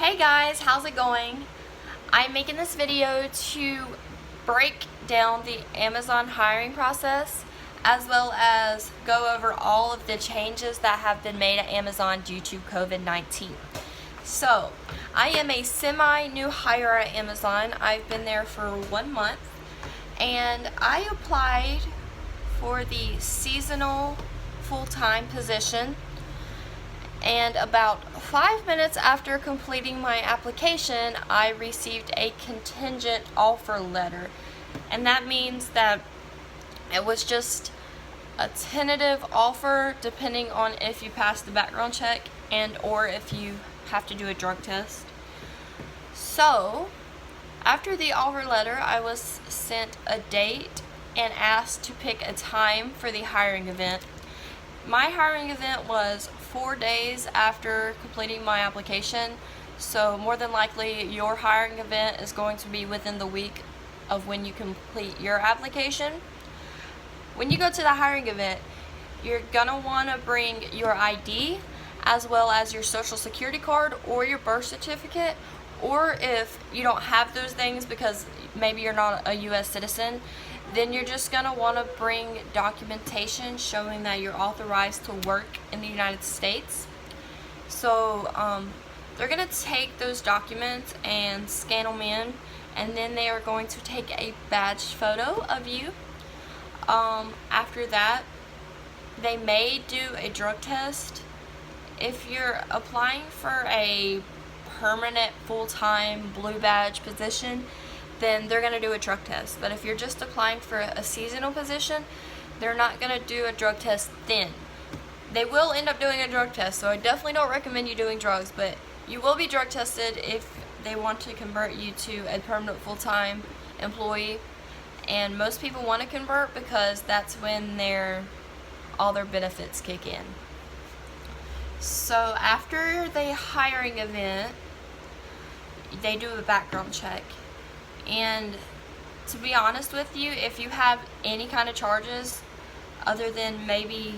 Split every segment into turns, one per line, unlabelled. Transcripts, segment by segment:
Hey guys, how's it going? I'm making this video to break down the Amazon hiring process as well as go over all of the changes that have been made at Amazon due to COVID-19. So, I am a semi-new hire at Amazon. I've been there for 1 month and I applied for the seasonal full-time position. And about 5 minutes after completing my application, I received a contingent offer letter. And that means that it was just a tentative offer depending on if you pass the background check and or if you have to do a drug test. So, after the offer letter, I was sent a date and asked to pick a time for the hiring event. My hiring event was 4 days after completing my application, so more than likely your hiring event is going to be within the week of when you complete your application. When you go to the hiring event, you're gonna want to bring your ID as well as your social security card or your birth certificate, or if you don't have those things because maybe you're not a US citizen, then you're just going to want to bring documentation showing that you're authorized to work in the United States. So they're going to take those documents and scan them in, and then they are going to take a badge photo of you. After that, they may do a drug test. If you're applying for a permanent full-time blue badge position, then they're going to do a drug test. But if you're just applying for a seasonal position, they're not going to do a drug test then. They will end up doing a drug test, so I definitely don't recommend you doing drugs, but you will be drug tested if they want to convert you to a permanent full-time employee. And most people want to convert because that's when all their benefits kick in. So after the hiring event, they do a background check. And to be honest with you, if you have any kind of charges other than maybe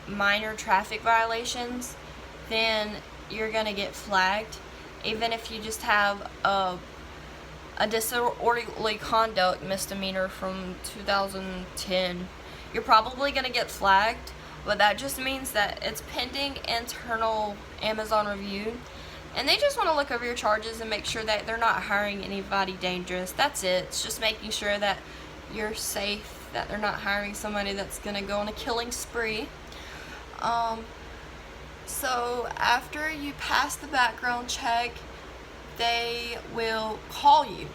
minor traffic violations, then you're going to get flagged. Even if you just have a disorderly conduct misdemeanor from 2010, you're probably going to get flagged. But that just means that it's pending internal Amazon review. And they just want to look over your charges and make sure that they're not hiring anybody dangerous. That's it. It's just making sure that you're safe, that they're not hiring somebody that's going to go on a killing spree. So after you pass the background check, they will call you.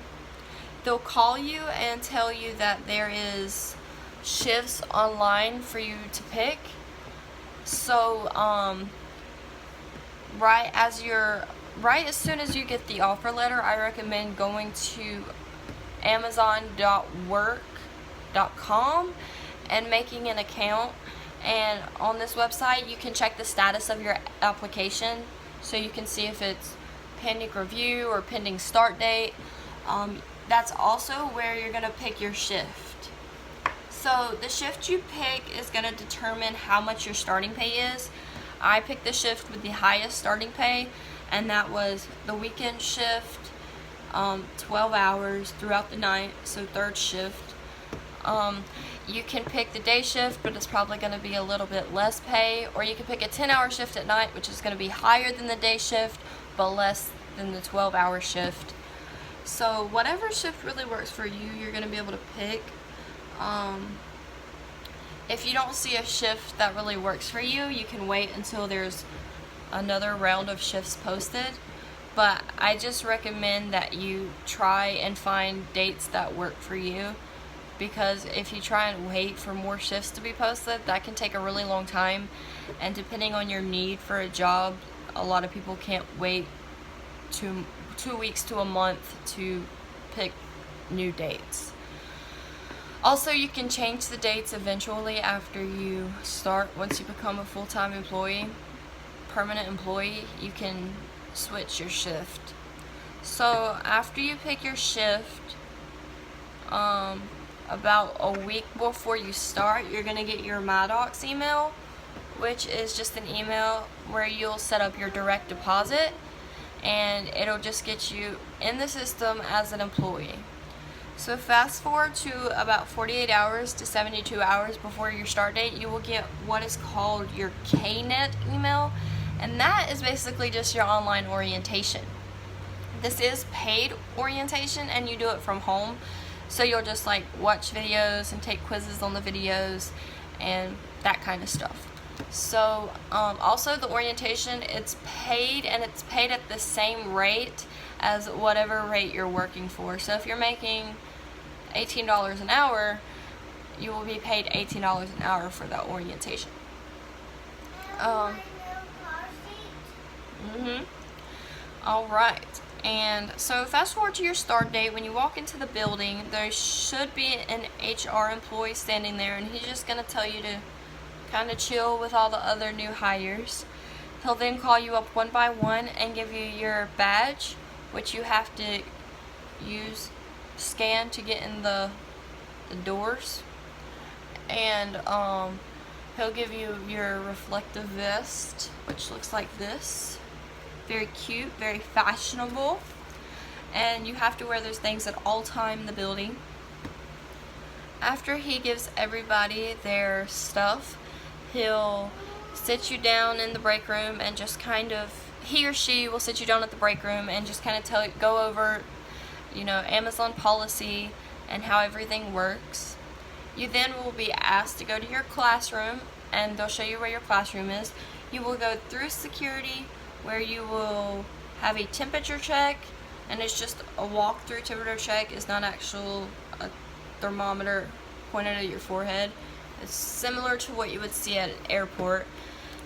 They'll call you and tell you that there is shifts online for you to pick. So, right as soon as you get the offer letter, I recommend going to amazon.work.com and making an account. And on this website, you can check the status of your application, so you can see if it's pending review or pending start date. That's also where you're going to pick your shift. So the shift you pick is going to determine how much your starting pay is. I picked the shift with the highest starting pay, and that was the weekend shift, 12 hours throughout the night, so third shift. You can pick the day shift, but it's probably going to be a little bit less pay, or you can pick a 10-hour shift at night, which is going to be higher than the day shift, but less than the 12-hour shift. So whatever shift really works for you, you're going to be able to pick. If you don't see a shift that really works for you, you can wait until there's another round of shifts posted. But I just recommend that you try and find dates that work for you, because if you try and wait for more shifts to be posted, that can take a really long time. And depending on your need for a job, a lot of people can't wait 2 weeks to a month to pick new dates. Also, you can change the dates eventually after you start. Once you become a full-time employee, permanent employee, you can switch your shift. So after you pick your shift, about a week before you start, you're going to get your MyDocs email, which is just an email where you'll set up your direct deposit. and it'll just get you in the system as an employee. So fast forward to about 48 hours to 72 hours before your start date, you will get what is called your KNET email, and that is basically just your online orientation. This is paid orientation, and you do it from home, so you'll just like watch videos and take quizzes on the videos and that kind of stuff. So also the orientation, it's paid, and it's paid at the same rate as whatever rate you're working for. So if you're making $18 an hour, you will be paid $18 an hour for that orientation. Alright, and so fast forward to your start date. When you walk into the building, there should be an HR employee standing there, and he's just going to tell you to kind of chill with all the other new hires. He'll then call you up one by one and give you your badge, which you have to scan to get in the doors. And he'll give you your reflective vest, which looks like this. Very cute, very fashionable. And you have to wear those things at all time in the building. After he gives everybody their stuff, he'll sit you down in the break room and just kind of, he or she will sit you down at the break room and just kind of go over, Amazon policy and how everything works. You then will be asked to go to your classroom, and they'll show you where your classroom is. You will go through security, where you will have a temperature check, and it's just a walk-through temperature check. It's not actual a thermometer pointed at your forehead. It's similar to what you would see at an airport.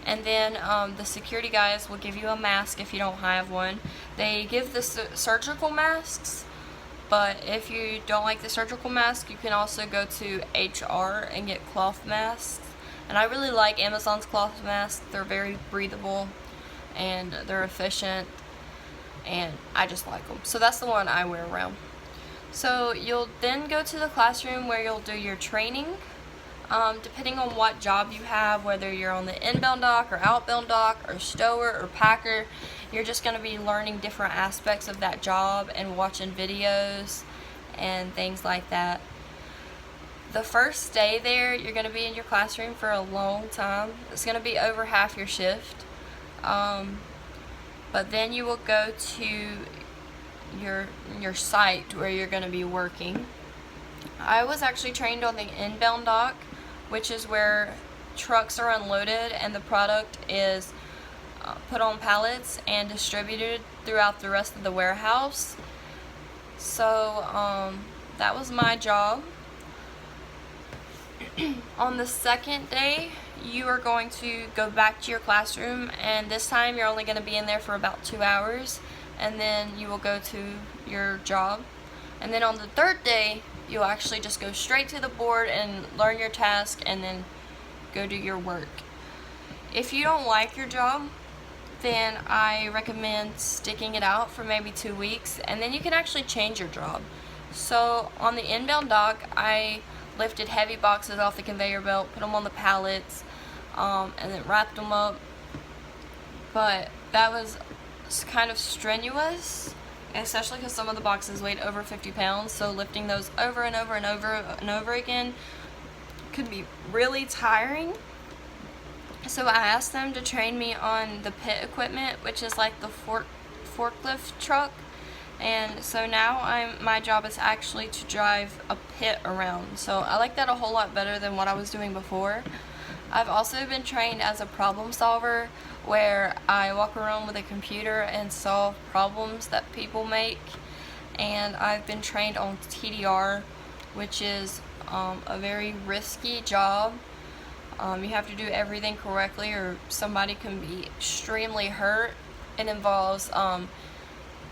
And then the security guys will give you a mask if you don't have one. They give the surgical masks, but if you don't like the surgical mask, you can also go to HR and get cloth masks. And I really like Amazon's cloth masks. They're very breathable and they're efficient, and I just like them. So that's the one I wear around. So you'll then go to the classroom where you'll do your training. Depending on what job you have, whether you're on the inbound dock or outbound dock or stower or packer, you're just going to be learning different aspects of that job and watching videos and things like that. The first day there, you're going to be in your classroom for a long time. It's going to be over half your shift. But then you will go to your site where you're going to be working. I was actually trained on the inbound dock, which is where trucks are unloaded and the product is put on pallets and distributed throughout the rest of the warehouse. So that was my job. On the second day, you are going to go back to your classroom, and this time you're only going to be in there for about 2 hours, and then you will go to your job. And then on the third day, you'll actually just go straight to the board and learn your task and then go do your work. If you don't like your job, then I recommend sticking it out for maybe 2 weeks, and then you can actually change your job. So on the inbound dock, I lifted heavy boxes off the conveyor belt, put them on the pallets, and then wrapped them up. But that was kind of strenuous, especially because some of the boxes weighed over 50 pounds, so lifting those over and over and over and over again could be really tiring. So I asked them to train me on the pit equipment, which is like the forklift truck. And so now my job is actually to drive a pit around. So I like that a whole lot better than what I was doing before. I've also been trained as a problem solver, where I walk around with a computer and solve problems that people make. And I've been trained on TDR, which is a very risky job. You have to do everything correctly or somebody can be extremely hurt. It involves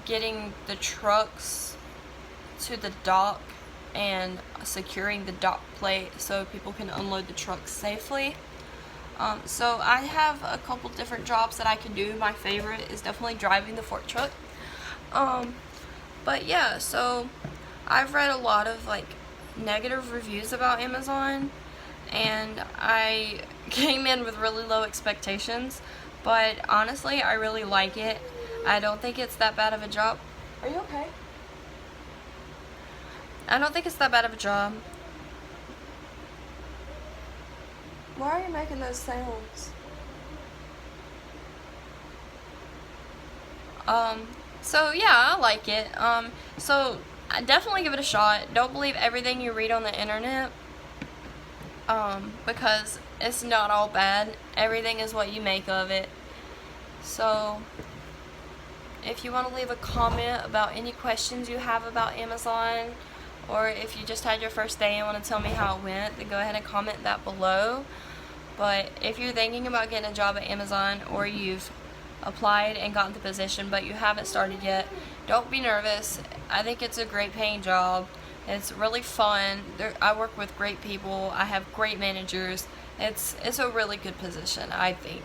getting the trucks to the dock and securing the dock plate so people can unload the trucks safely. So I have a couple different jobs that I can do. My favorite is definitely driving the fork truck. But yeah, so I've read a lot of negative reviews about Amazon, and I came in with really low expectations, but honestly I really like it. I don't think it's that bad of a job. Are you okay? I don't think it's that bad of a job. Why are you making those sounds? So yeah, I like it. So I definitely give it a shot. Don't believe everything you read on the internet. Because it's not all bad. Everything is what you make of it. So if you want to leave a comment about any questions you have about Amazon, or if you just had your first day and want to tell me how it went, then go ahead and comment that below. But if you're thinking about getting a job at Amazon, or you've applied and gotten the position but you haven't started yet, don't be nervous. I think it's a great paying job. It's really fun. I work with great people. I have great managers. It's a really good position, I think.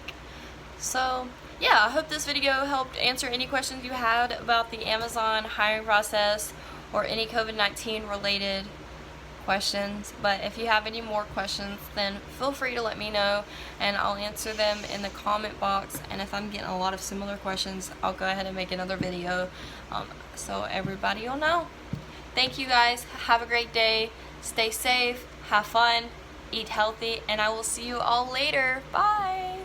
So yeah, I hope this video helped answer any questions you had about the Amazon hiring process or any COVID-19 related questions. But if you have any more questions, then feel free to let me know and I'll answer them in the comment box. And if I'm getting a lot of similar questions, I'll go ahead and make another video so everybody will know. Thank you guys. Have a great day. Stay safe, have fun, eat healthy, and I will see you all later. Bye.